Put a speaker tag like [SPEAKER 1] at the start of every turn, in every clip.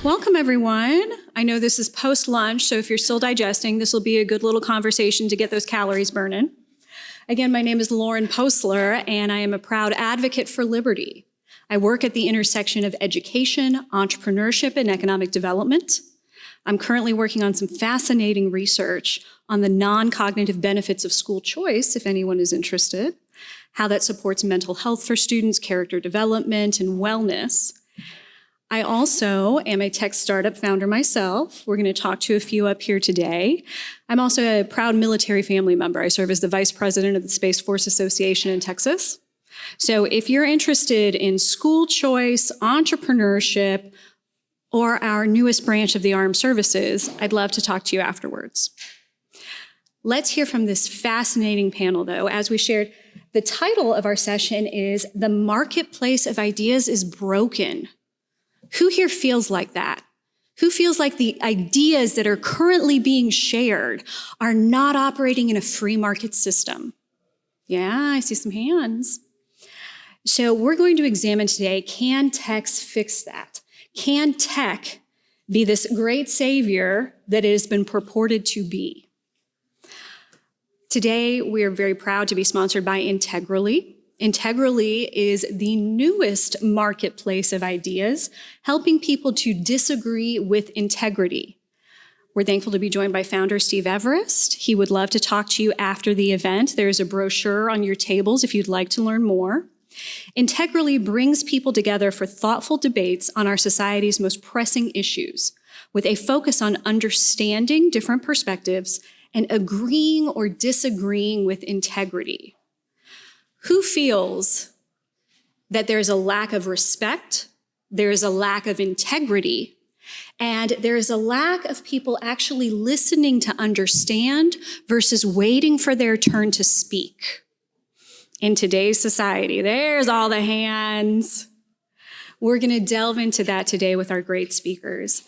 [SPEAKER 1] Welcome, everyone. I know this is post-lunch, so if you're still digesting, this will be a good little conversation to get those calories burning. Again, my name is Lauren Postler, and I am a proud advocate for liberty. I work at the intersection of education, entrepreneurship, and economic development. I'm currently working on some fascinating research on the non-cognitive benefits of school choice, if anyone is interested, how that supports mental health for students, character development, and wellness. I also am a tech startup founder myself. We're going to talk to a few up here today. I'm also a proud military family member. I serve as the vice president of the Space Force Association in Texas. So if you're interested in school choice, entrepreneurship, or our newest branch of the armed services, I'd love to talk to you afterwards. Let's hear from this fascinating panel, though. As we shared, the title of our session is "The Marketplace of Ideas is Broken." Who here feels like that? Who feels like the ideas that are currently being shared are not operating in a free market system? Yeah, I see some hands. So we're going to examine today, can tech fix that? Can tech be this great savior that it has been purported to be? Today, we are very proud to be sponsored by Integrally. Integrally is the newest marketplace of ideas, helping people to disagree with integrity. We're thankful to be joined by founder Steve Everest. He would love to talk to you after the event. There's a brochure on your tables if you'd like to learn more. Integrally brings people together for thoughtful debates on our society's most pressing issues, with a focus on understanding different perspectives and agreeing or disagreeing with integrity. Who feels that there's a lack of respect, there is a lack of integrity, and there is a lack of people actually listening to understand versus waiting for their turn to speak? In today's society, there's all the hands. We're going to delve into that today with our great speakers.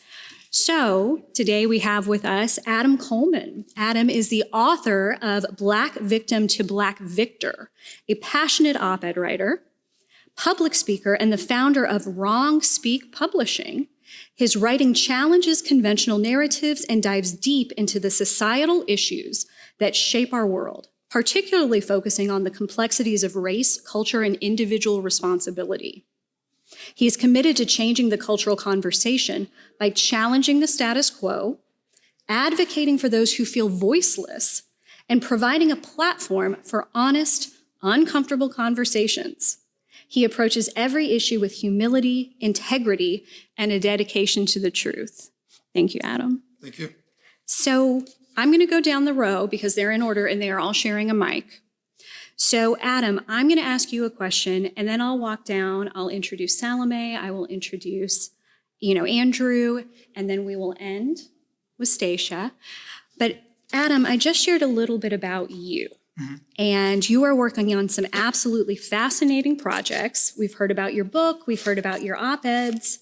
[SPEAKER 1] So today we have with us Adam Coleman. Adam is the author of Black Victim to Black Victor, a passionate op-ed writer, public speaker, and the founder of Wrong Speak Publishing. His writing challenges conventional narratives and dives deep into the societal issues that shape our world, particularly focusing on the complexities of race, culture, and individual responsibility. He is committed to changing the cultural conversation by challenging the status quo, advocating for those who feel voiceless, and providing a platform for honest, uncomfortable conversations. He approaches every issue with humility, integrity, and a dedication to the truth. Thank you, Adam.
[SPEAKER 2] Thank you.
[SPEAKER 1] So I'm going to go down the row because they're in order and they are all sharing a mic. So Adam, I'm going to ask you a question and then I'll walk down. I'll introduce Salomé. I will introduce, Andrew, and then we will end with Stacia. But Adam, I just shared a little bit about you. Mm-hmm. And you are working on some absolutely fascinating projects. We've heard about your book. We've heard about your op-eds.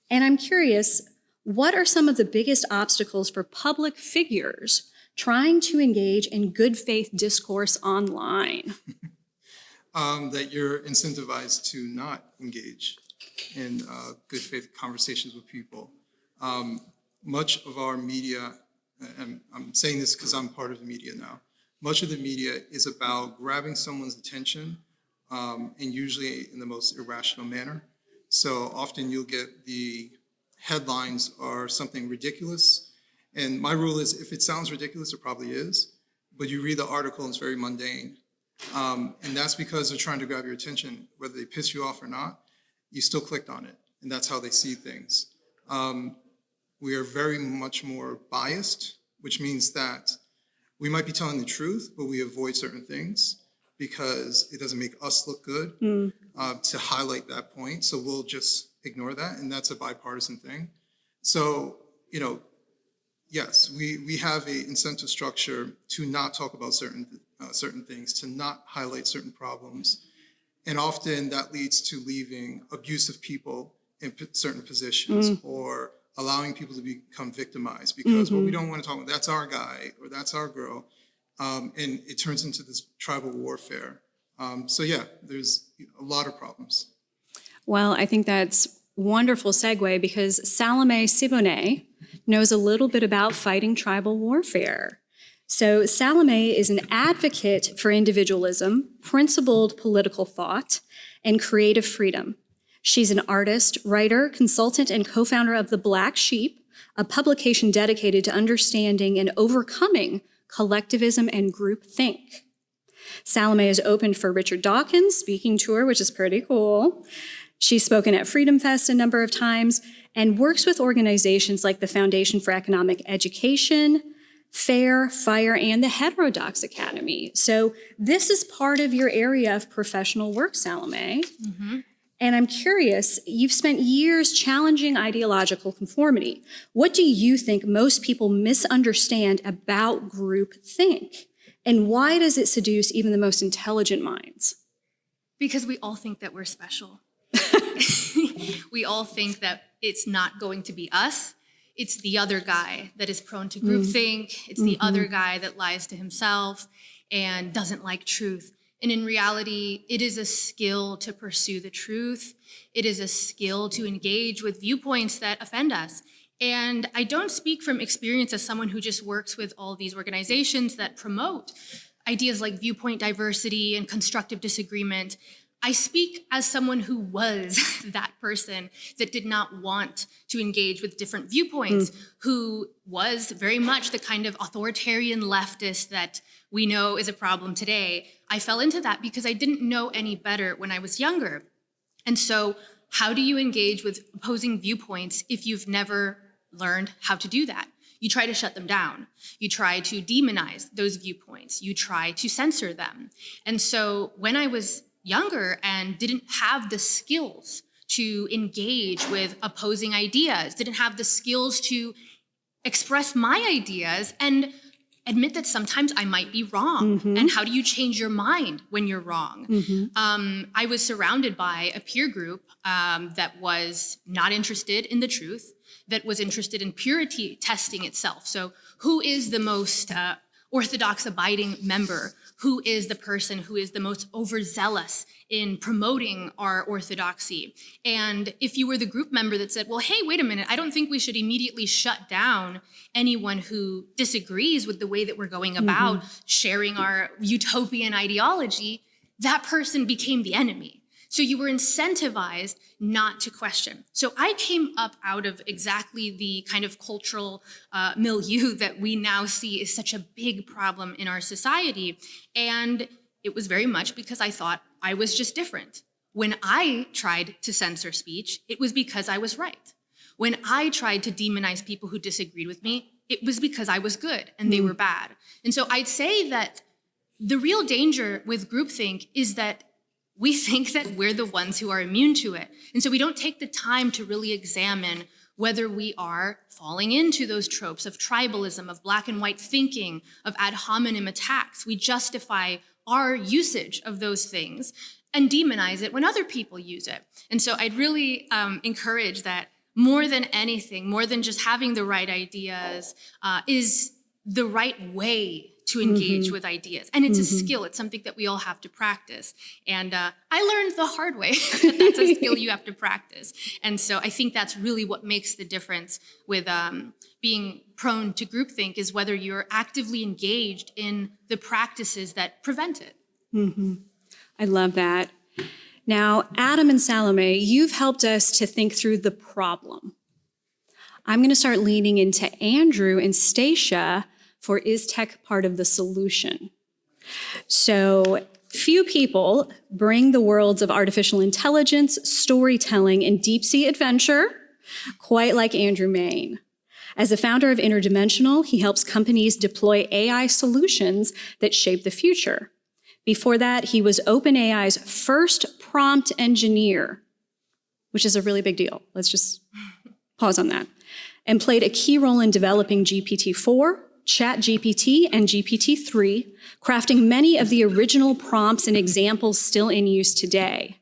[SPEAKER 1] And I'm curious, what are some of the biggest obstacles for public figures trying to engage in good faith discourse online?
[SPEAKER 2] That you're incentivized to not engage in good faith conversations with people. Much of our media, and I'm saying this because I'm part of the media now, much of the media is about grabbing someone's attention and usually in the most irrational manner. So often you'll get the headlines are something ridiculous. And my rule is, if it sounds ridiculous, it probably is, but you read the article and it's very mundane. And that's because they're trying to grab your attention, whether they piss you off or not, you still clicked on it. And that's how they see things. We are very much more biased, which means that we might be telling the truth, but we avoid certain things because it doesn't make us look good to highlight that point. So we'll just ignore that. And that's a bipartisan thing. So, yes, we have an incentive structure to not talk about certain things, to not highlight certain problems. And often that leads to leaving abusive people in certain positions or allowing people to become victimized because, well, we don't want to talk about that's our guy or that's our girl. And it turns into this tribal warfare. So yeah, there's a lot of problems.
[SPEAKER 1] Well, I think that's wonderful segue because Salomé Sibonex knows a little bit about fighting tribal warfare. So Salomé is an advocate for individualism, principled political thought, and creative freedom. She's an artist, writer, consultant, and co-founder of The Black Sheep, a publication dedicated to understanding and overcoming collectivism and groupthink. Salomé has opened for Richard Dawkins' speaking tour, which is pretty cool. She's spoken at Freedom Fest a number of times and works with organizations like the Foundation for Economic Education, FAIR, FIRE, and the Heterodox Academy. So this is part of your area of professional work, Salomé. Mm-hmm. And I'm curious, you've spent years challenging ideological conformity. What do you think most people misunderstand about groupthink? And why does it seduce even the most intelligent minds?
[SPEAKER 3] Because we all think that we're special. We all think that it's not going to be us. It's the other guy that is prone to groupthink. It's the other guy that lies to himself and doesn't like truth. And in reality, it is a skill to pursue the truth. It is a skill to engage with viewpoints that offend us. And I don't speak from experience as someone who just works with all these organizations that promote ideas like viewpoint diversity and constructive disagreement. I speak as someone who was that person that did not want to engage with different viewpoints, who was very much the kind of authoritarian leftist that we know is a problem today. I fell into that because I didn't know any better when I was younger. And so how do you engage with opposing viewpoints if you've never learned how to do that? You try to shut them down. You try to demonize those viewpoints. You try to censor them. And so when I was younger and didn't have the skills to engage with opposing ideas, didn't have the skills to express my ideas and admit that sometimes I might be wrong. And how do you change your mind when you're wrong? I was surrounded by a peer group that was not interested in the truth, that was interested in purity testing itself. So who is the most orthodox abiding member? Who is the person who is the most overzealous in promoting our orthodoxy? And if you were the group member that said, well, hey, wait a minute, I don't think we should immediately shut down anyone who disagrees with the way that we're going about sharing our utopian ideology, that person became the enemy. So you were incentivized not to question. So I came up out of exactly the kind of cultural milieu that we now see is such a big problem in our society. And it was very much because I thought I was just different. When I tried to censor speech, it was because I was right. When I tried to demonize people who disagreed with me, it was because I was good and they were bad. And so I'd say that the real danger with groupthink is that we think that we're the ones who are immune to it. And so we don't take the time to really examine whether we are falling into those tropes of tribalism, of black and white thinking, of ad hominem attacks. We justify our usage of those things and demonize it when other people use it. And so I'd really encourage that more than anything, more than just having the right ideas, is the right way to engage with ideas. And it's a skill. It's something that we all have to practice. And I learned the hard way that that's a skill you have to practice. And so I think that's really what makes the difference with being prone to groupthink, is whether you're actively engaged in the practices that prevent it.
[SPEAKER 1] I love that. Now, Adam and Salomé, you've helped us to think through the problem. I'm going to start leaning into Andrew and Stacia for is tech part of the solution? So few people bring the worlds of artificial intelligence, storytelling, and deep sea adventure quite like Andrew Mayne. As the founder of Interdimensional, he helps companies deploy AI solutions that shape the future. Before that, he was OpenAI's first prompt engineer, which is a really big deal. Let's just pause on that. And played a key role in developing GPT-4, ChatGPT, and GPT-3, crafting many of the original prompts and examples still in use today.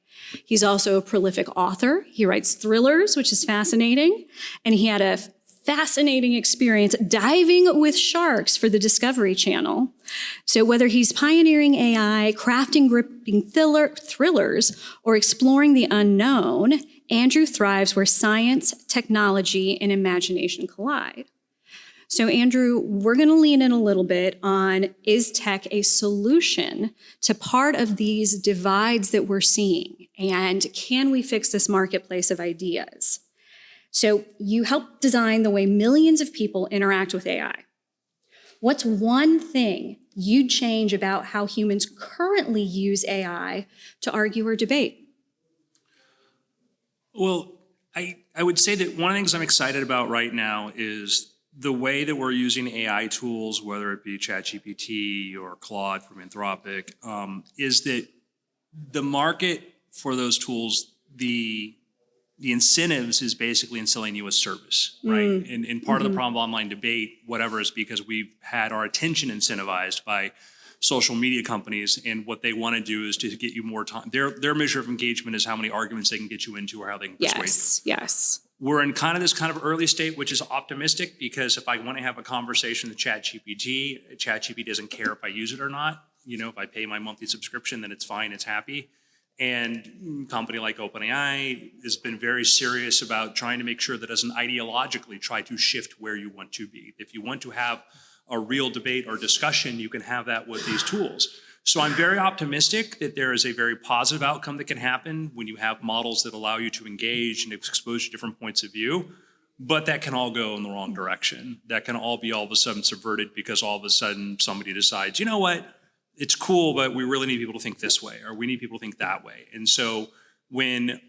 [SPEAKER 1] He's also a prolific author. He writes thrillers, which is fascinating, and he had a fascinating experience diving with sharks for the Discovery Channel. So whether he's pioneering AI, crafting gripping thrillers, or exploring the unknown, Andrew thrives where science, technology, and imagination collide. So Andrew, we're going to lean in a little bit on, is tech a solution to part of these divides that we're seeing? And can we fix this marketplace of ideas? So you helped design the way millions of people interact with AI. What's one thing you'd change about how humans currently use AI to argue or debate?
[SPEAKER 4] Well, I would say that one of the things I'm excited about right now is the way that we're using AI tools, whether it be ChatGPT or Claude from Anthropic, is that the market for those tools, the incentives is basically in selling you a service, right? And part of the problem of online debate, whatever, is because we've had our attention incentivized by social media companies, and what they want to do is to get you more time. Their measure of engagement is how many arguments they can get you into or how they can persuade you.
[SPEAKER 1] Yes.
[SPEAKER 4] We're in kind of this kind of early state, which is optimistic, because if I want to have a conversation with ChatGPT doesn't care if I use it or not. You know, if I pay my monthly subscription, then it's fine, it's happy. And a company like OpenAI has been very serious about trying to make sure that it doesn't ideologically try to shift where you want to be. If you want to have a real debate or discussion, you can have that with these tools. So I'm very optimistic that there is a very positive outcome that can happen when you have models that allow you to engage and expose to different points of view. But that can all go in the wrong direction. That can all be all of a sudden subverted because all of a sudden somebody decides, you know what, it's cool, but we really need people to think this way, or we need people to think that way. And so when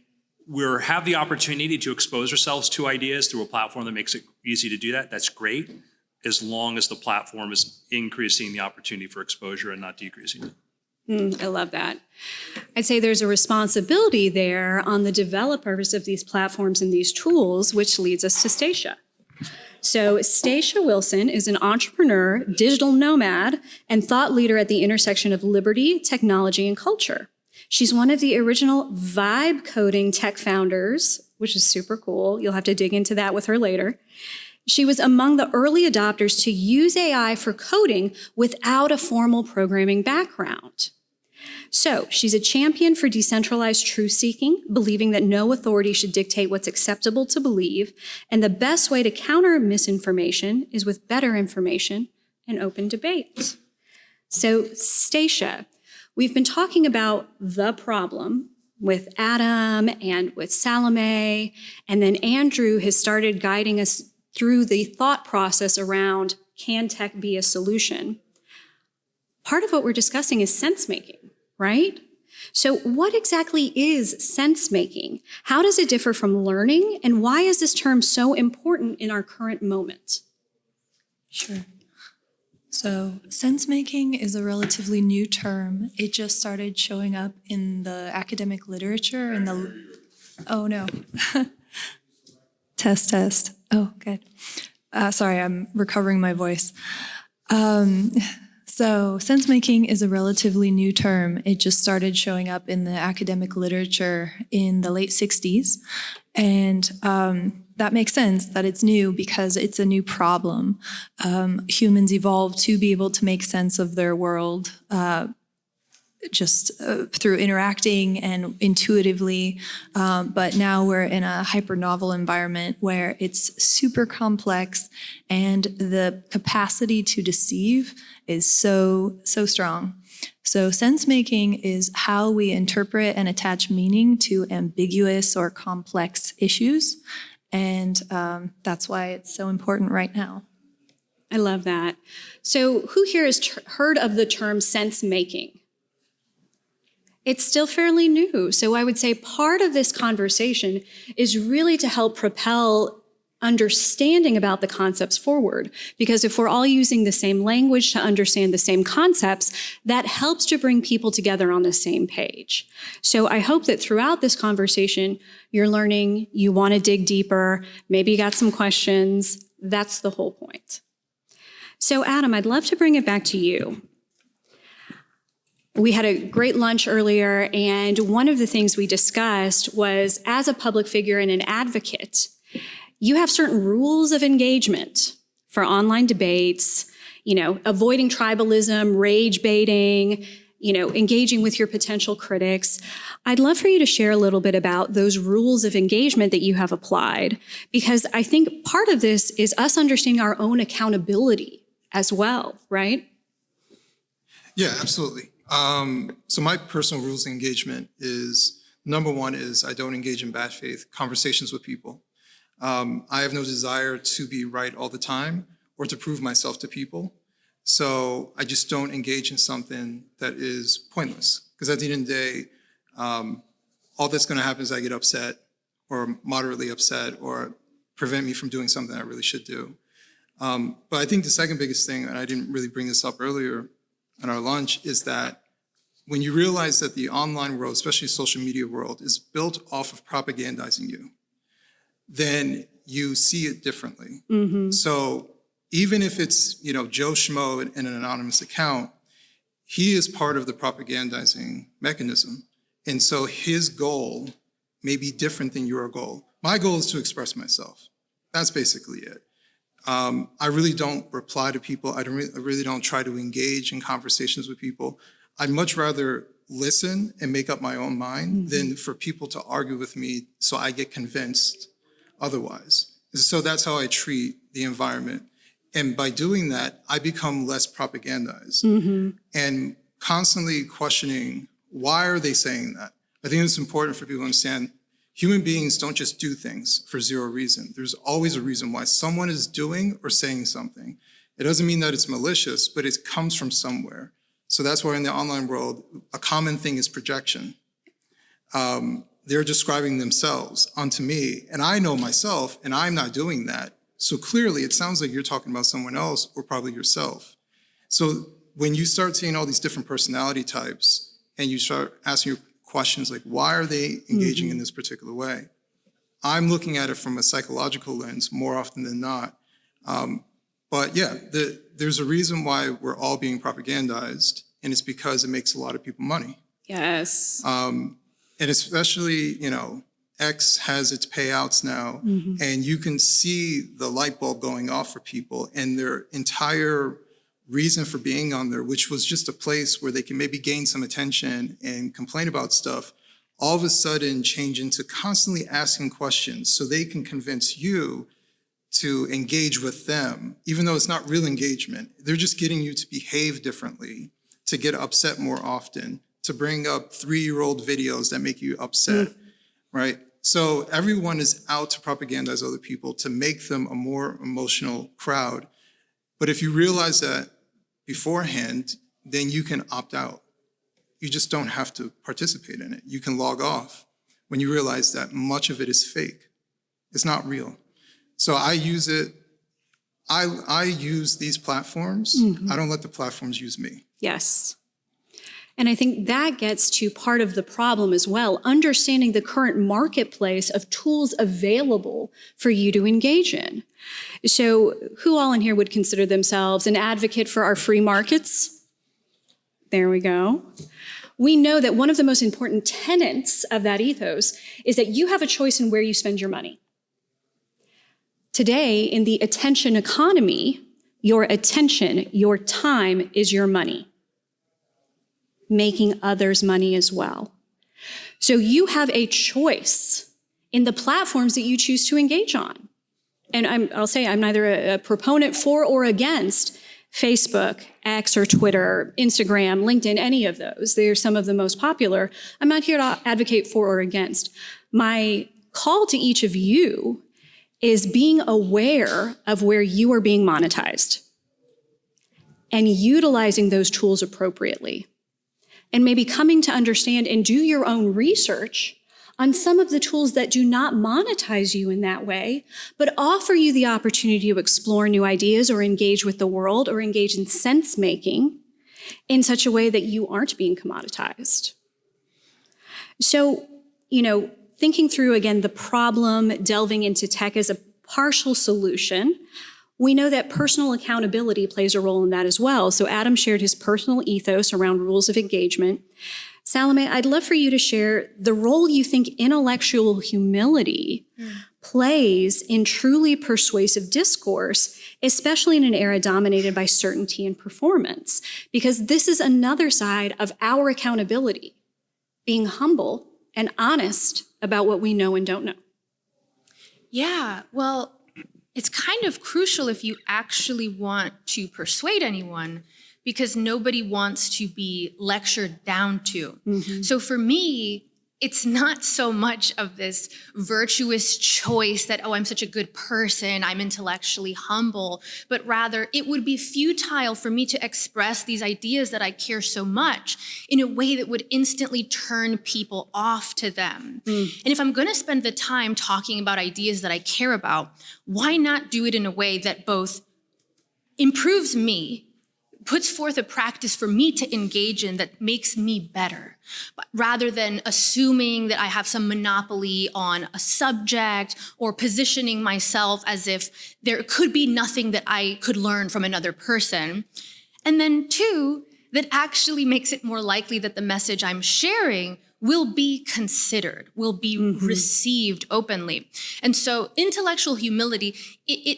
[SPEAKER 4] we have the opportunity to expose ourselves to ideas through a platform that makes it easy to do that, that's great, as long as the platform is increasing the opportunity for exposure and not decreasing it.
[SPEAKER 1] I love that. I'd say there's a responsibility there on the developers of these platforms and these tools, which leads us to Stacia. So Stacia Wilson is an entrepreneur, digital nomad, and thought leader at the intersection of liberty, technology, and culture. She's one of the original vibe coding tech founders, which is super cool. You'll have to dig into that with her later. She was among the early adopters to use AI for coding without a formal programming background. So she's a champion for decentralized truth-seeking, believing that no authority should dictate what's acceptable to believe, and the best way to counter misinformation is with better information and open debate. So Stacia, we've been talking about the problem with Adam and with Salomé, and then Andrew has started guiding us through the thought process around, can tech be a solution? Part of what we're discussing is sense-making, right? So what exactly is sense-making? How does it differ from learning? And why is this term so important in our current moment?
[SPEAKER 5] Sure. So sense-making is a relatively new term. It just started showing up in the academic literature and oh no. Test. Oh, good. Sorry, I'm recovering my voice. So sense-making is a relatively new term. It just started showing up in the academic literature in the late 60s. And that makes sense that it's new because it's a new problem. Humans evolved to be able to make sense of their world just through interacting and intuitively. But now we're in a hyper-novel environment where it's super complex and the capacity to deceive is so strong. So sense-making is how we interpret and attach meaning to ambiguous or complex issues. And that's why it's so important right now.
[SPEAKER 1] I love that. So who here has heard of the term sense-making? It's still fairly new. So I would say part of this conversation is really to help propel understanding about the concepts forward. Because if we're all using the same language to understand the same concepts, that helps to bring people together on the same page. So I hope that throughout this conversation, you're learning, you want to dig deeper, maybe you got some questions. That's the whole point. So Adam, I'd love to bring it back to you. We had a great lunch earlier, and one of the things we discussed was, as a public figure and an advocate, you have certain rules of engagement for online debates, avoiding tribalism, rage baiting, engaging with your potential critics. I'd love for you to share a little bit about those rules of engagement that you have applied, because I think part of this is us understanding our own accountability as well, right?
[SPEAKER 2] Yeah, absolutely. So my personal rules of engagement is, number one is I don't engage in bad faith conversations with people. I have no desire to be right all the time or to prove myself to people. So I just don't engage in something that is pointless. Because at the end of the day, all that's going to happen is I get upset or moderately upset or prevent me from doing something I really should do. But I think the second biggest thing, and I didn't really bring this up earlier at our lunch, is that when you realize that the online world, especially social media world, is built off of propagandizing you, then you see it differently. So even if it's, Joe Schmo in an anonymous account, he is part of the propagandizing mechanism. And so his goal may be different than your goal. My goal is to express myself. That's basically it. I really don't reply to people. I really don't try to engage in conversations with people. I'd much rather listen and make up my own mind than for people to argue with me so I get convinced otherwise. So that's how I treat the environment. And by doing that, I become less propagandized and constantly questioning, why are they saying that? I think it's important for people to understand human beings don't just do things for zero reason. There's always a reason why someone is doing or saying something. It doesn't mean that it's malicious, but it comes from somewhere. So that's why in the online world, a common thing is projection. They're describing themselves onto me, and I know myself, and I'm not doing that. So clearly, it sounds like you're talking about someone else or probably yourself. So when you start seeing all these different personality types and you start asking your questions like, why are they engaging in this particular way? I'm looking at it from a psychological lens more often than not. But yeah, there's a reason why we're all being propagandized, and it's because it makes a lot of people money.
[SPEAKER 1] Yes.
[SPEAKER 2] And especially, X has its payouts now, and you can see the light bulb going off for people and their entire reason for being on there, which was just a place where they can maybe gain some attention and complain about stuff, all of a sudden change into constantly asking questions so they can convince you to engage with them, even though it's not real engagement. They're just getting you to behave differently, to get upset more often, to bring up 3-year-old videos that make you upset. Right? So everyone is out to propagandize other people to make them a more emotional crowd. But if you realize that beforehand, then you can opt out. You just don't have to participate in it. You can log off when you realize that much of it is fake. It's not real. So I use it. I use these platforms. I don't let the platforms use me.
[SPEAKER 1] Yes. And I think that gets to part of the problem as well, understanding the current marketplace of tools available for you to engage in. So who all in here would consider themselves an advocate for our free markets? There we go. We know that one of the most important tenets of that ethos is that you have a choice in where you spend your money. Today, in the attention economy, your attention, your time is your money, making others money as well. So you have a choice in the platforms that you choose to engage on. And I'll say I'm neither a proponent for or against Facebook, X or Twitter, Instagram, LinkedIn, any of those. They're some of the most popular. I'm not here to advocate for or against. My call to each of you is being aware of where you are being monetized and utilizing those tools appropriately. And maybe coming to understand and do your own research on some of the tools that do not monetize you in that way, but offer you the opportunity to explore new ideas or engage with the world or engage in sense making in such a way that you aren't being commoditized. So, thinking through again the problem, delving into tech as a partial solution, we know that personal accountability plays a role in that as well. So Adam shared his personal ethos around rules of engagement. Salomé, I'd love for you to share the role you think intellectual humility plays in truly persuasive discourse, especially in an era dominated by certainty and performance, because this is another side of our accountability, being humble and honest about what we know and don't know.
[SPEAKER 3] Yeah, well, it's kind of crucial if you actually want to persuade anyone, because nobody wants to be lectured down to. So for me, it's not so much of this virtuous choice that, oh, I'm such a good person, I'm intellectually humble, but rather it would be futile for me to express these ideas that I care so much in a way that would instantly turn people off to them. And if I'm going to spend the time talking about ideas that I care about, why not do it in a way that both improves me, puts forth a practice for me to engage in that makes me better, but rather than assuming that I have some monopoly on a subject or positioning myself as if there could be nothing that I could learn from another person. And then two, that actually makes it more likely that the message I'm sharing will be considered, will be received openly. And so intellectual humility,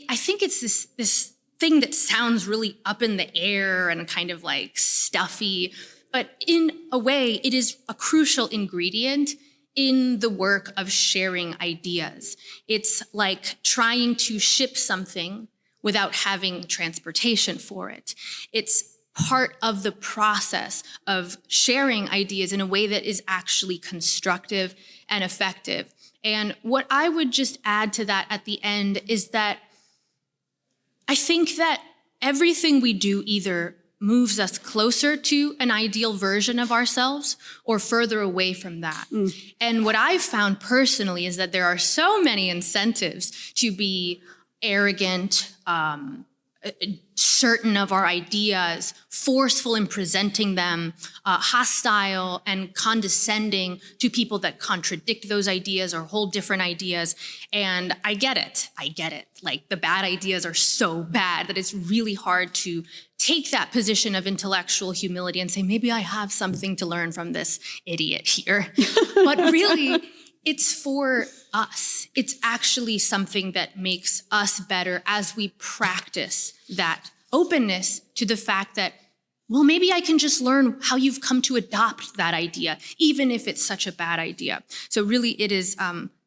[SPEAKER 3] I think it's this thing that sounds really up in the air and kind of like stuffy, but in a way, it is a crucial ingredient in the work of sharing ideas. It's like trying to ship something without having transportation for it. It's part of the process of sharing ideas in a way that is actually constructive and effective. And what I would just add to that at the end is that I think that everything we do either moves us closer to an ideal version of ourselves or further away from that. And what I've found personally is that there are so many incentives to be arrogant, certain of our ideas, forceful in presenting them, hostile and condescending to people that contradict those ideas or hold different ideas. And I get it. Like, the bad ideas are so bad that it's really hard to take that position of intellectual humility and say, maybe I have something to learn from this idiot here. But really, it's for us. It's actually something that makes us better as we practice that openness to the fact that, well, maybe I can just learn how you've come to adopt that idea, even if it's such a bad idea. So really it is,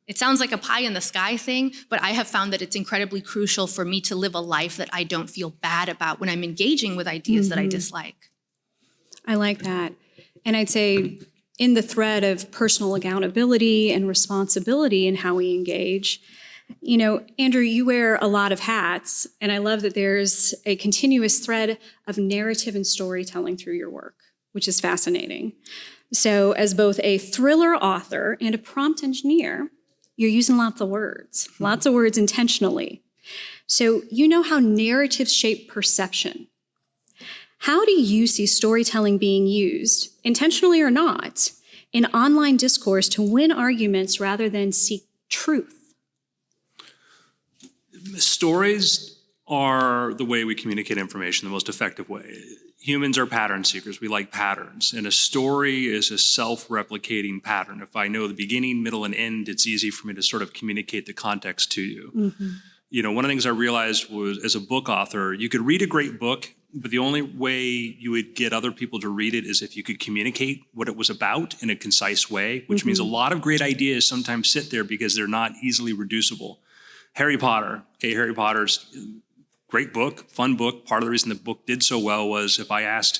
[SPEAKER 3] it sounds like a pie in the sky thing, but I have found that it's incredibly crucial for me to live a life that I don't feel bad about when I'm engaging with ideas that I dislike.
[SPEAKER 1] I like that. And I'd say in the thread of personal accountability and responsibility in how we engage, you know, Andrew, you wear a lot of hats, and I love that there's a continuous thread of narrative and storytelling through your work, which is fascinating. So as both a thriller author and a prompt engineer, you're using lots of words intentionally. So you know how narratives shape perception. How do you see storytelling being used, intentionally or not, in online discourse to win arguments rather than seek truth?
[SPEAKER 4] Stories are the way we communicate information, the most effective way. Humans are pattern seekers. We like patterns. And a story is a self-replicating pattern. If I know the beginning, middle, and end, it's easy for me to sort of communicate the context to you. You know, one of the things I realized was, as a book author, you could read a great book, but the only way you would get other people to read it is if you could communicate what it was about in a concise way, which means a lot of great ideas sometimes sit there because they're not easily reducible. Harry Potter's great book, fun book. Part of the reason the book did so well was if I asked,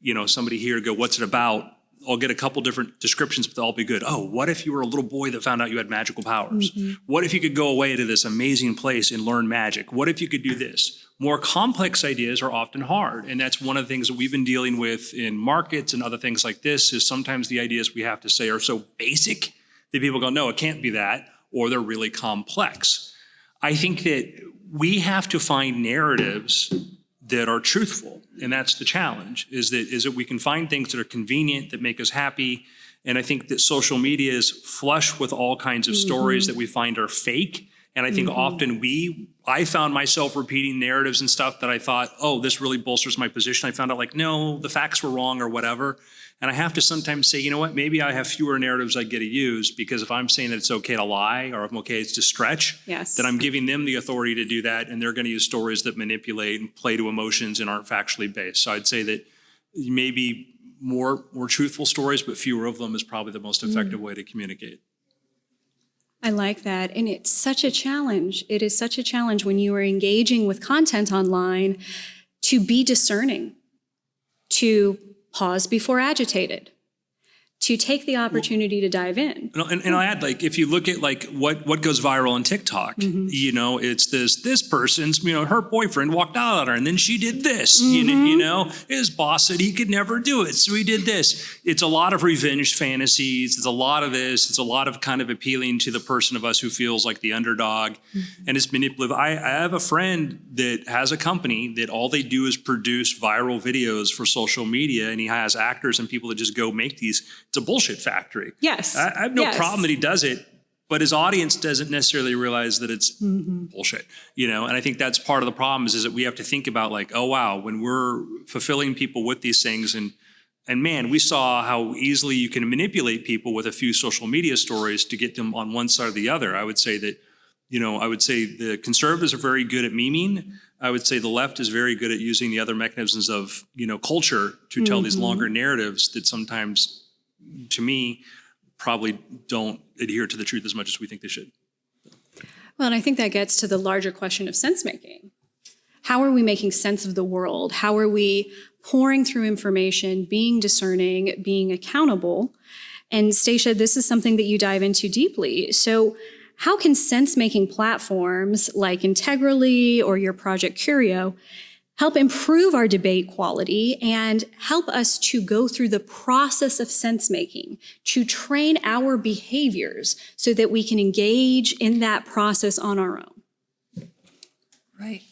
[SPEAKER 4] you know, somebody here to go, what's it about? I'll get a couple different descriptions, but they'll all be good. Oh, what if you were a little boy that found out you had magical powers? What if you could go away to this amazing place and learn magic? What if you could do this? More complex ideas are often hard. And that's one of the things that we've been dealing with in markets and other things like this, is sometimes the ideas we have to say are so basic that people go, no, it can't be that, or they're really complex. I think that we have to find narratives that are truthful. And that's the challenge, is that we can find things that are convenient, that make us happy. And I think that social media is flush with all kinds of stories that we find are fake And I think often I found myself repeating narratives and stuff that I thought, oh, this really bolsters my position. I found out like, no, the facts were wrong or whatever. And I have to sometimes say, you know what, maybe I have fewer narratives I get to use, because if I'm saying that it's okay to lie or I'm okay to stretch,
[SPEAKER 1] Yes.
[SPEAKER 4] then I'm giving them the authority to do that. And they're going to use stories that manipulate and play to emotions and aren't factually based. So I'd say that maybe more truthful stories, but fewer of them is probably the most effective way to communicate.
[SPEAKER 1] I like that. And it's such a challenge. It is such a challenge when you are engaging with content online to be discerning, to pause before agitated, to take the opportunity to dive in.
[SPEAKER 4] And I'll add, like, if you look at like what goes viral on TikTok, you know, it's this person's, you know, her boyfriend walked out on her and then she did this, you know, his boss said he could never do it, so he did this. It's a lot of revenge fantasies. It's a lot of this. It's a lot of kind of appealing to the person of us who feels like the underdog, and it's manipulative. I have a friend that has a company that all they do is produce viral videos for social media, and he has actors and people that just go make these. It's a bullshit factory.
[SPEAKER 1] Yes.
[SPEAKER 4] I have no
[SPEAKER 1] Yes.
[SPEAKER 4] problem that he does it, but his audience doesn't necessarily realize that it's bullshit, you know? And I think that's part of the problem is that we have to think about like, oh, wow, when we're fulfilling people with these things, and man, we saw how easily you can manipulate people with a few social media stories to get them on one side or the other. I would say that, you know, I would say the conservatives are very good at memeing. I would say the left is very good at using the other mechanisms of, you know, culture to tell these longer narratives that sometimes, to me, probably don't adhere to the truth as much as we think they should.
[SPEAKER 1] Well, and I think that gets to the larger question of sense making. How are we making sense of the world? How are we pouring through information, being discerning, being accountable? And Stacia, this is something that you dive into deeply. So how can sense-making platforms like Integrally or your project Qrio help improve our debate quality and help us to go through the process of sense-making, to train our behaviors so that we can engage in that process on our own?
[SPEAKER 5] Right.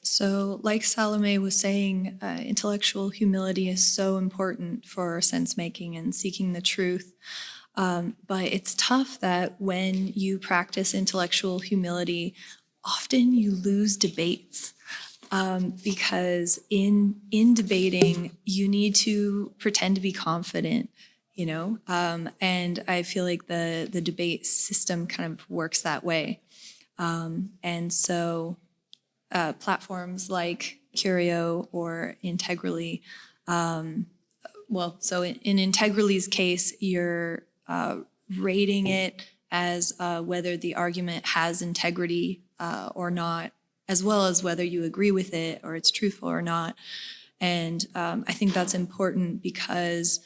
[SPEAKER 5] So like Salomé was saying, intellectual humility is so important for sense-making and seeking the truth. But it's tough that when you practice intellectual humility, often you lose debates. Because in debating, you need to pretend to be confident, you know? And I feel like the debate system kind of works that way. And so platforms like Qrio or Integrally, so in Integrally's case, you're rating it as whether the argument has integrity or not, as well as whether you agree with it or it's truthful or not. And I think that's important because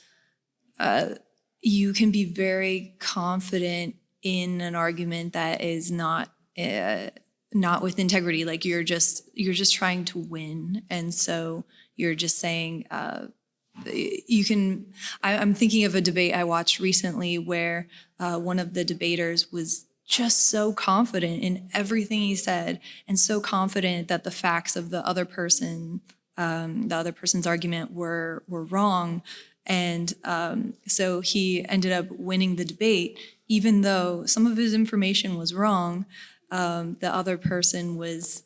[SPEAKER 5] you can be very confident in an argument that is not with integrity. Like you're just trying to win, and so you're just saying you can. I'm thinking of a debate I watched recently where one of the debaters was just so confident in everything he said, and so confident that the facts of the other person's argument were wrong, and so he ended up winning the debate, even though some of his information was wrong. The other person was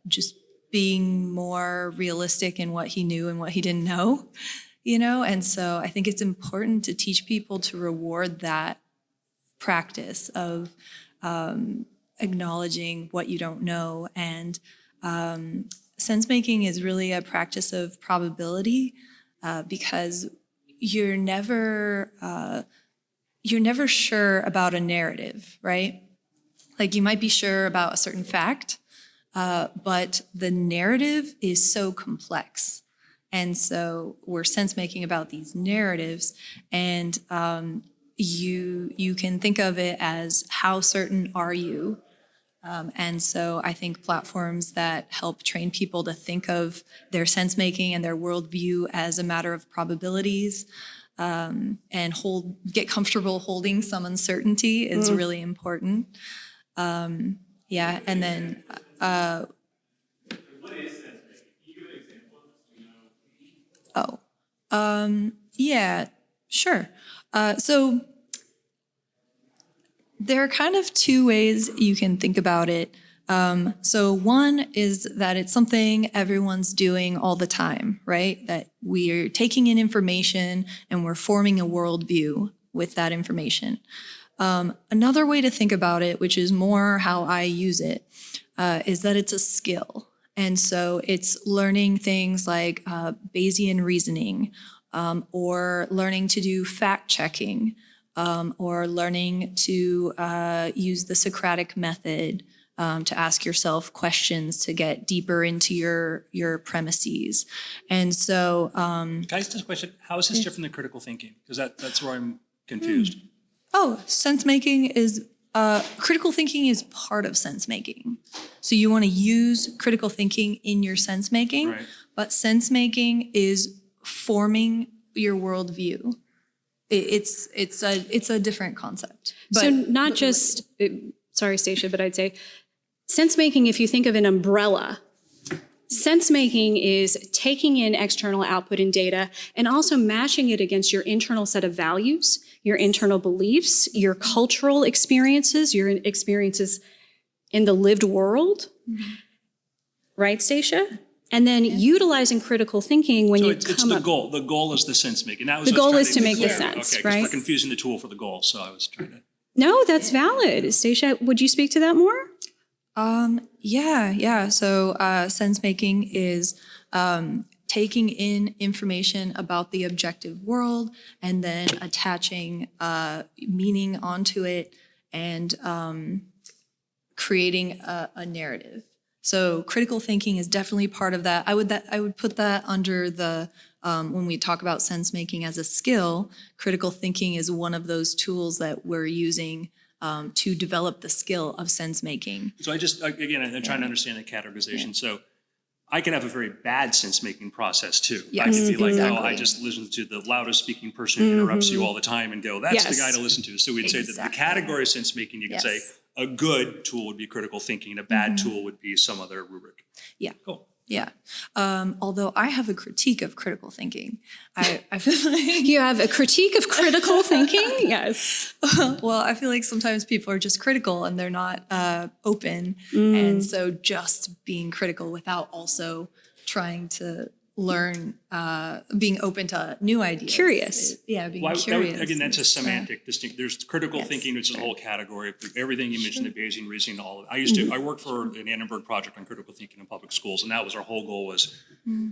[SPEAKER 5] just being more realistic in what he knew and what he didn't know, you know. And so I think it's important to teach people to reward that practice of acknowledging what you don't know. And sense making is really a practice of probability because you're never sure about a narrative, right? Like you might be sure about a certain fact, but the narrative is so complex. And so we're sense making about these narratives, and you can think of it as how certain are you? And so I think platforms that help train people to think of their sense making and their worldview as a matter of probabilities and get comfortable holding some uncertainty is really important. And then
[SPEAKER 4] What is sense making? Can you give an example of this? Do you know?
[SPEAKER 5] yeah, sure. So There are kind of two ways you can think about it. So one is that it's something everyone's doing all the time, right? That we're taking in information and we're forming a worldview with that information. Another way to think about it, which is more how I use it, is that it's a skill. And so it's learning things like Bayesian reasoning, or learning to do fact checking, or learning to use the Socratic method to ask yourself questions to get deeper into your premises. And so...
[SPEAKER 4] Can I ask this question? How is this different than critical thinking? Because that's where I'm confused.
[SPEAKER 5] Sense making is... critical thinking is part of sense making. So you want to use critical thinking in your sense making,
[SPEAKER 4] Right.
[SPEAKER 5] but sense making is forming your worldview. It's a different concept.
[SPEAKER 1] So not just, sorry, Stacia, but I'd say sense making, if you think of an umbrella, sense making is taking in external output and data and also matching it against your internal set of values, your internal beliefs, your cultural experiences, your experiences in the lived world. Right, Stacia? And then utilizing critical thinking when
[SPEAKER 4] So
[SPEAKER 1] you
[SPEAKER 4] it's
[SPEAKER 1] come
[SPEAKER 4] the
[SPEAKER 1] up.
[SPEAKER 4] goal. The goal is the sense making. That was
[SPEAKER 1] The
[SPEAKER 4] what I was
[SPEAKER 1] goal
[SPEAKER 4] trying
[SPEAKER 1] is to
[SPEAKER 4] be
[SPEAKER 1] make the
[SPEAKER 4] clear.
[SPEAKER 1] sense,
[SPEAKER 4] Okay, 'cause
[SPEAKER 1] right?
[SPEAKER 4] we're confusing the tool for the goal, so I was trying to...
[SPEAKER 1] No, that's valid. Stacia, would you speak to that more?
[SPEAKER 5] Yeah. So sense making is taking in information about the objective world and then attaching meaning onto it and creating a narrative. So critical thinking is definitely part of that. I would put that under the when we talk about sense making as a skill. Critical thinking is one of those tools that we're using to develop the skill of sense making.
[SPEAKER 4] So I'm trying to understand the categorization. So I can have a very bad sense-making process too. I
[SPEAKER 5] Yes,
[SPEAKER 4] can be like,
[SPEAKER 5] exactly.
[SPEAKER 4] I just listen to the loudest speaking person who interrupts you all the time and go, that's the
[SPEAKER 1] Yes.
[SPEAKER 4] guy to listen to. So we'd say that the
[SPEAKER 5] Exactly.
[SPEAKER 4] category of sense-making, you can say
[SPEAKER 5] Yes.
[SPEAKER 4] a good tool would be critical thinking, a bad tool would be some other rubric.
[SPEAKER 5] Yeah.
[SPEAKER 4] Cool.
[SPEAKER 5] Yeah. Although I have a critique of critical thinking. I feel like,
[SPEAKER 1] You have a critique of critical thinking? Yes.
[SPEAKER 5] well, I feel like sometimes people are just critical and they're not open. And so just being critical without also trying to learn, being open to new ideas.
[SPEAKER 1] Curious.
[SPEAKER 5] Being
[SPEAKER 4] Well,
[SPEAKER 5] curious.
[SPEAKER 4] again, that's a semantic distinct. There's critical
[SPEAKER 5] Yes,
[SPEAKER 4] thinking, which is a
[SPEAKER 5] sure.
[SPEAKER 4] whole category. Everything you mentioned, the Bayesian reasoning, all of it. I worked for an Annenberg project on critical thinking in public schools, and that was our whole goal was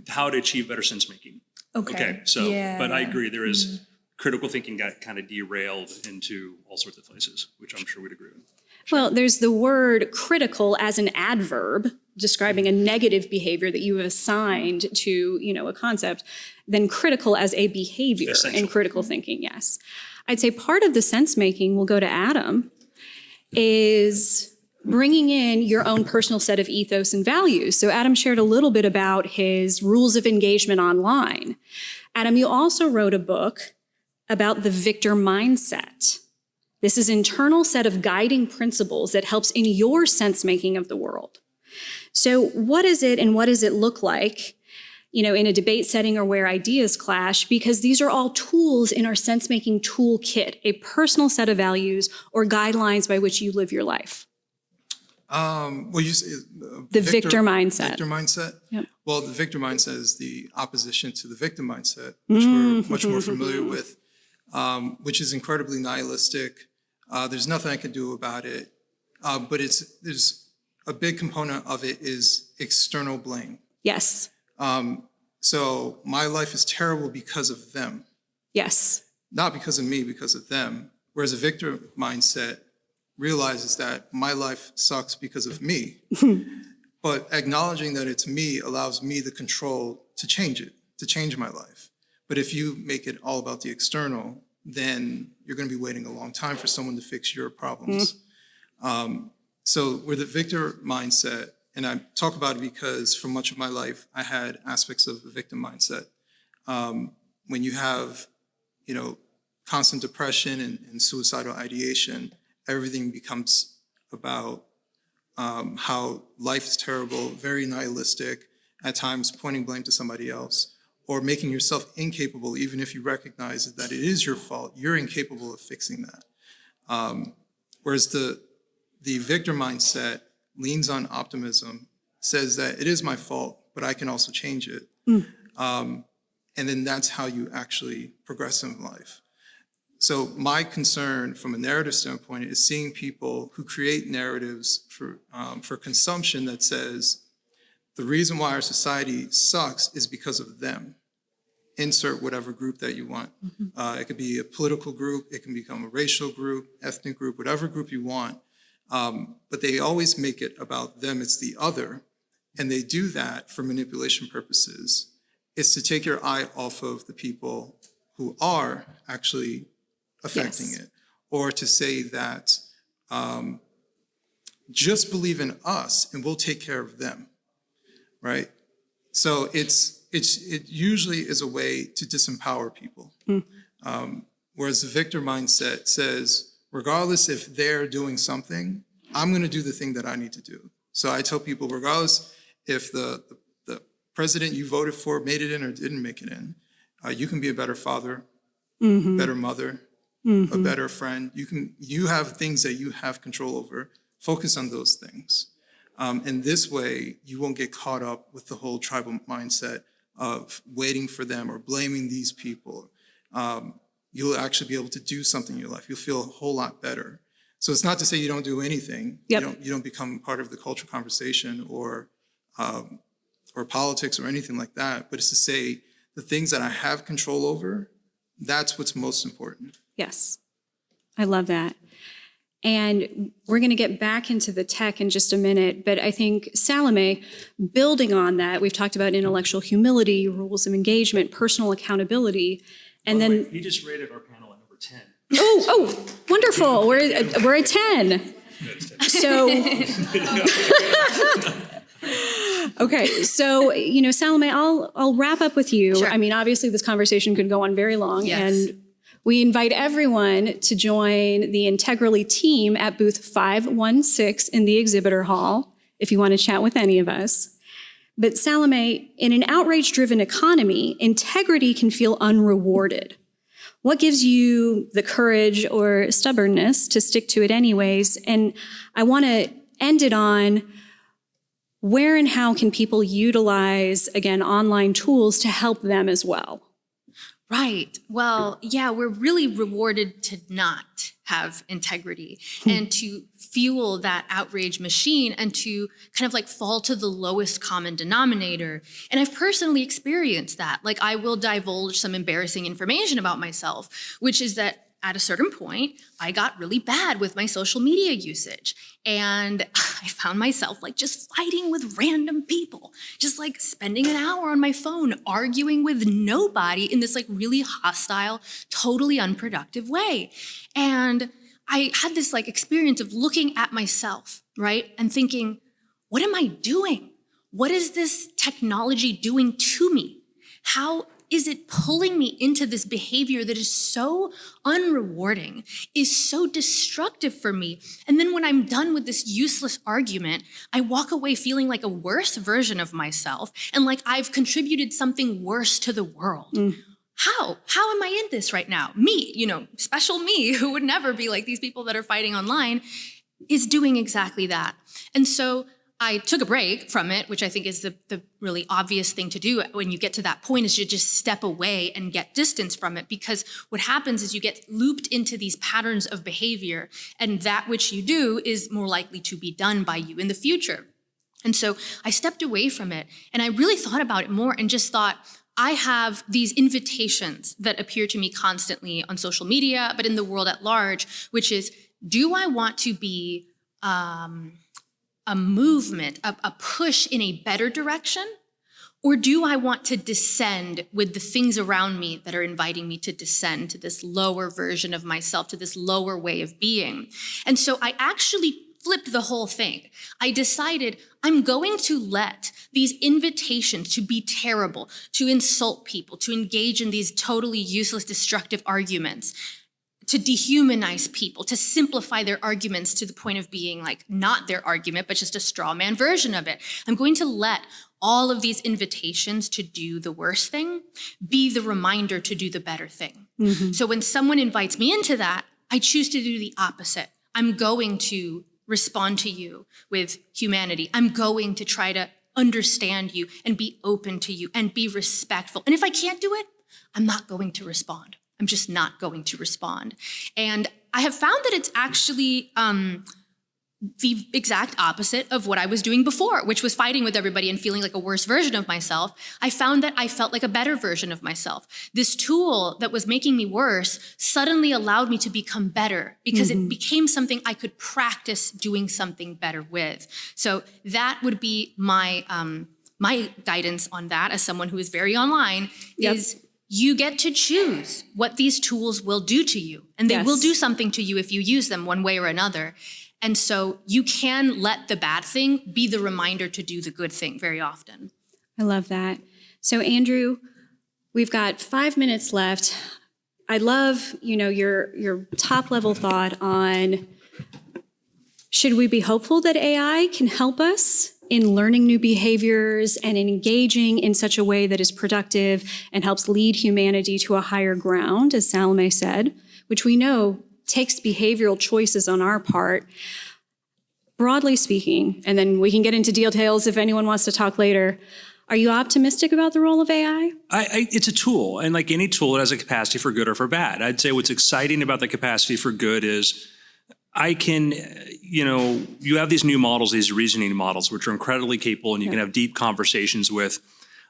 [SPEAKER 4] how to achieve better sense making.
[SPEAKER 5] Okay.
[SPEAKER 4] So,
[SPEAKER 5] Yeah.
[SPEAKER 4] but I agree, there is critical thinking got kind of derailed into all sorts of places, which I'm sure we'd agree with.
[SPEAKER 1] Well, there's the word critical as an adverb describing a negative behavior that you have assigned to, a concept, then critical as a behavior
[SPEAKER 4] Essential.
[SPEAKER 1] in critical thinking, yes. I'd say part of the sense making, we'll go to Adam, is bringing in your own personal set of ethos and values. So Adam shared a little bit about his rules of engagement online. Adam, you also wrote a book about the victor mindset. This is an internal set of guiding principles that helps in your sense making of the world. So what is it and what does it look like, in a debate setting or where ideas clash? Because these are all tools in our sense making toolkit, a personal set of values or guidelines by which you live your life.
[SPEAKER 2] Well, you say
[SPEAKER 1] The victor mindset.
[SPEAKER 2] Victor mindset.
[SPEAKER 1] Yep.
[SPEAKER 2] Well, the victor mindset is the opposition to the victim mindset, which we're much more familiar with, which is incredibly nihilistic. There's nothing I can do about it, but there's a big component of it is external blame.
[SPEAKER 1] Yes.
[SPEAKER 2] So my life is terrible because of them,
[SPEAKER 1] Yes.
[SPEAKER 2] not because of me, because of them. Whereas a victor mindset realizes that my life sucks because of me, but acknowledging that it's me allows me the control to change it, to change my life. But if you make it all about the external, then you're going to be waiting a long time for someone to fix your problems. So with the victor mindset, and I talk about it because for much of my life, I had aspects of the victim mindset. When you have, constant depression and suicidal ideation, everything becomes about how life is terrible, very nihilistic, at times pointing blame to somebody else, or making yourself incapable, even if you recognize that it is your fault, you're incapable of fixing that. Whereas the victor mindset leans on optimism, says that it is my fault, but I can also change it. And then that's how you actually progress in life. So my concern from a narrative standpoint is seeing people who create narratives for consumption that says, the reason why our society sucks is because of them. Insert whatever group that you want. It could be a political group, it can become a racial group, ethnic group, whatever group you want. But they always make it about them, it's the other. And they do that for manipulation purposes. It's to take your eye off of the people who are actually affecting it. Or to say that just believe in us and we'll take care of them, right? So it usually is a way to disempower people. Whereas the victor mindset says, regardless if they're doing something, I'm gonna do the thing that I need to do. So I tell people, regardless if the president you voted for made it in or didn't make it in, you can be a better father, better mother, a better friend. You have things that you have control over. Focus on those things. And this way, you won't get caught up with the whole tribal mindset of waiting for them or blaming these people. You'll actually be able to do something in your life. You'll feel a whole lot better. So it's not to say you don't do anything. You don't become part of the cultural conversation or politics or anything like that. But it's to say the things that I have control over, that's what's most important.
[SPEAKER 1] Yes, I love that. And we're going to get back into the tech in just a minute, but I think, Salomé, building on that, we've talked about intellectual humility, rules of engagement, personal accountability, and
[SPEAKER 4] By the
[SPEAKER 1] then...
[SPEAKER 4] way, you just rated our panel at number 10.
[SPEAKER 1] Oh, wonderful. We're a 10. So... Okay, so, Salomé, I'll wrap up with you.
[SPEAKER 3] Sure.
[SPEAKER 1] I mean, obviously, this conversation could go on very long, and we invite everyone to join the Integrally team at booth 516 in the exhibitor hall, if you want to chat with any of us. But Salomé, in an outrage-driven economy, integrity can feel unrewarded. What gives you the courage or stubbornness to stick to it anyways? And I want to end it on where and how can people utilize, again, online tools to help them as well?
[SPEAKER 3] Right. Well, yeah, we're really rewarded to not have integrity and to fuel that outrage machine and to kind of like fall to the lowest common denominator. And I've personally experienced that. Like, I will divulge some embarrassing information about myself, which is that at a certain point, I got really bad with my social media usage. And I found myself like just fighting with random people, just like spending an hour on my phone, arguing with nobody in this like really hostile, totally unproductive way. And I had this like experience of looking at myself, right? And thinking, what am I doing? What is this technology doing to me? How is it pulling me into this behavior that is so unrewarding, is so destructive for me? And then when I'm done with this useless argument, I walk away feeling like a worse version of myself and like I've contributed something worse to the world. How? How am I in this right now? Me, special me, who would never be like these people that are fighting online, is doing exactly that. And so I took a break from it, which I think is the really obvious thing to do when you get to that point, is you just step away and get distance from it. Because what happens is you get looped into these patterns of behavior, and that which you do is more likely to be done by you in the future. And so I stepped away from it, and I really thought about it more and just thought, I have these invitations that appear to me constantly on social media, but in the world at large, which is, do I want to be a movement, a push in a better direction? Or do I want to descend with the things around me that are inviting me to descend to this lower version of myself, to this lower way of being? And so I actually flipped the whole thing. I decided I'm going to let these invitations to be terrible, to insult people, to engage in these totally useless, destructive arguments, to dehumanize people, to simplify their arguments to the point of being like not their argument, but just a straw man version of it. I'm going to let all of these invitations to do the worst thing be the reminder to do the better thing. So when someone invites me into that, I choose to do the opposite. I'm going to respond to you with humanity. I'm going to try to understand you and be open to you and be respectful. And if I can't do it, I'm not going to respond. I'm just not going to respond. And I have found that it's actually the exact opposite of what I was doing before, which was fighting with everybody and feeling like a worse version of myself. I found that I felt like a better version of myself. This tool that was making me worse suddenly allowed me to become better because it became something I could practice doing something better with. So that would be my my guidance on that as someone who is very online is you get to choose what these tools will do to you. And they will do something to you if you use them one way or another. And so you can let the bad thing be the reminder to do the good thing very often.
[SPEAKER 1] I love that. So Andrew, we've got 5 minutes left. I'd love, your top level thought on, should we be hopeful that AI can help us in learning new behaviors and in engaging in such a way that is productive and helps lead humanity to a higher ground, as Salomé said, which we know takes behavioral choices on our part. Broadly speaking, and then we can get into details if anyone wants to talk later, are you optimistic about the role of AI?
[SPEAKER 4] It's a tool, and like any tool, it has a capacity for good or for bad. I'd say what's exciting about the capacity for good is I can, you have these new models, these reasoning models, which are incredibly capable and you can have deep conversations with.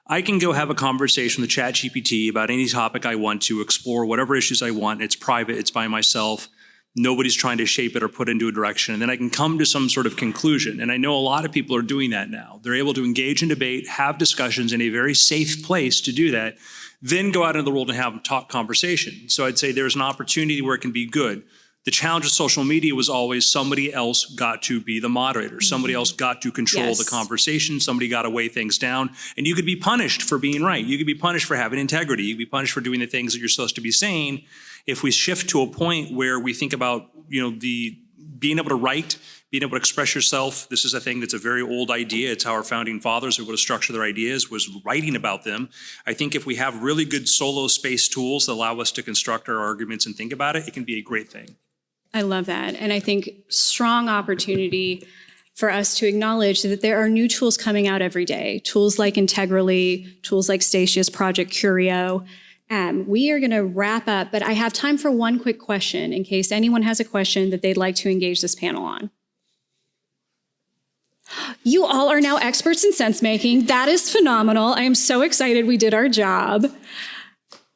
[SPEAKER 4] I can go have a conversation with ChatGPT about any topic I want to, explore whatever issues I want. It's private, it's by myself. Nobody's trying to shape it or put it into a direction. And then I can come to some sort of conclusion. And I know a lot of people are doing that now. They're able to engage in debate, have discussions in a very safe place to do that, then go out into the world and have talk conversation. So I'd say there's an opportunity where it can be good. The challenge of social media was always somebody else got to be the moderator. Somebody else got to control the conversation. Somebody got to weigh things down. And you could be punished for being right. You could be punished for having integrity. You could be punished for doing the things that you're supposed to be saying. If we shift to a point where we think about, the being able to write, being able to express yourself, this is a thing that's a very old idea. It's how our founding fathers were able to structure their ideas, was writing about them. I think if we have really good solo space tools that allow us to construct our arguments and think about it, it can be a great thing.
[SPEAKER 1] I love that. And I think strong opportunity for us to acknowledge that there are new tools coming out every day, tools like Integrally, tools like Stacia's project Qrio. We are going to wrap up, but I have time for one quick question in case anyone has a question that they'd like to engage this panel on. You all are now experts in sense making. That is phenomenal. I am so excited we did our job.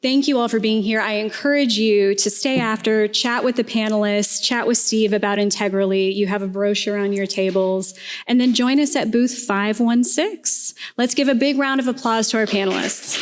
[SPEAKER 1] Thank you all for being here. I encourage you to stay after, chat with the panelists, chat with Steve about Integrally. You have a brochure on your tables. And then join us at booth 516. Let's give a big round of applause to our panelists.